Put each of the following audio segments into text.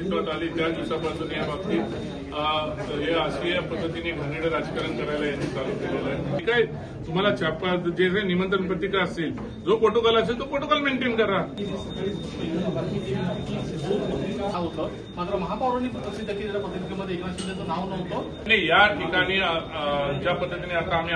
अस्तित्वात आली त्या दिवसापासून या बाबतीत हे अशी पद्धतीने घाणेरडं राजकारण करायला यांनी चालू केलेलं आहे. ठीक आहे, तुम्हाला छापा जे निमंत्रण पत्रिका असेल, जो प्रोटोकॉल असेल तो प्रोटोकॉल मेंटेन करा. होतं मात्र महापौरांनी प्रसिद्ध केलेल्या पत्रिकेमध्ये एकनाथ शिंदेचं नाव नव्हतं. आणि या ठिकाणी ज्या पद्धतीने आता आम्ही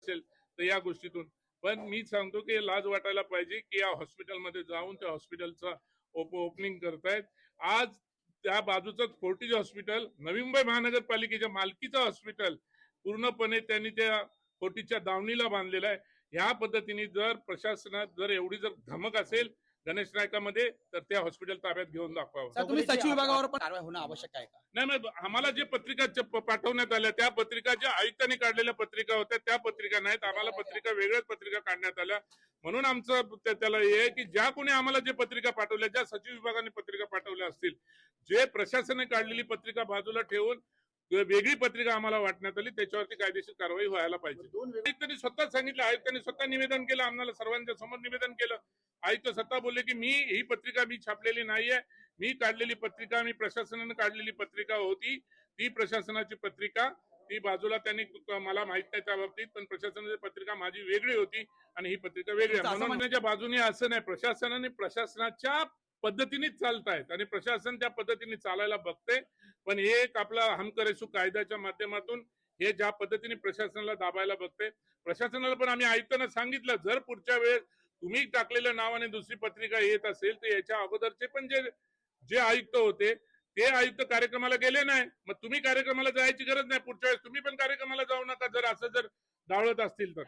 असेल तर या गोष्टीतून पण मी सांगतो की लाज वाटायला पाहिजे की या हॉस्पिटलमध्ये जाऊन त्या हॉस्पिटलचं ओपनिंग करतायत. आज त्या बाजूचं फोर्टिज हॉस्पिटल नवी मुंबई महानगरपालिकेच्या मालकीचं हॉस्पिटल पूर्णपणे त्यांनी त्या फोर्टिजच्या दावणीला बांधलेलं आहे. ह्या पद्धतीने जर प्रशासनात जर एवढी जर धमक असेल गणेश नायकामध्ये तर त्या हॉस्पिटल ताब्यात घेऊन दाखवावं. तुम्ही सचिव विभागावर पण कारवाई होणं आवश्यक आहे का? नाही, आम्हाला जे पत्रिका पाठवण्यात आल्या त्या पत्रिका ज्या आयुक्तांनी काढलेल्या पत्रिका होत्या त्या पत्रिका नाहीत. आम्हाला पत्रिका वेगळ्याच पत्रिका काढण्यात आल्या. म्हणून आमचं त्याला हे आहे की ज्या कोणी आम्हाला जे पत्रिका पाठवल्या, ज्या सचिव विभागाने पत्रिका पाठवल्या असतील, जे प्रशासनाने काढलेली पत्रिका बाजूला ठेवून वेगळी पत्रिका आम्हाला वाटण्यात आली, त्याच्यावरती कायदेशीर कारवाई व्हायला पाहिजे. आयुक्तांनी स्वतः सांगितलं, आयुक्तांनी स्वतः निवेदन केलं, आम्हाला सर्वांच्या समोर निवेदन केलं. आयुक्त स्वतः बोलले की ही पत्रिका मी छापलेली नाहीये, मी काढलेली पत्रिका, मी प्रशासनाने काढलेली पत्रिका होती, ती प्रशासनाची पत्रिका, ती बाजूला त्यांनी मला माहित नाही त्या बाबतीत, पण प्रशासनाची पत्रिका माझी वेगळी होती आणि ही पत्रिका वेगळी आहे. म्हणून म्हणण्याच्या बाजूने असं नाही, प्रशासनाने प्रशासनाच्या पद्धतीनेच चालतायत आणि प्रशासन त्या पद्धतीने चालायला बघते. पण हे एक आपला हम करे सो कायद्याच्या माध्यमातून हे ज्या पद्धतीने प्रशासनाला दाबायला बघते, प्रशासनाला पण आम्ही आयुक्तांना सांगितलं, जर पुढच्या वेळेस तुम्ही टाकलेल्या नावाने दुसरी पत्रिका येत असेल तर याच्या अगोदरचे पण जे आयुक्त होते ते आयुक्त कार्यक्रमाला गेले नाही, मग तुम्ही कार्यक्रमाला जायची गरज नाही. पुढच्या वेळेस तुम्ही पण कार्यक्रमाला जाऊ नका जर असं जर डावळत असतील तर.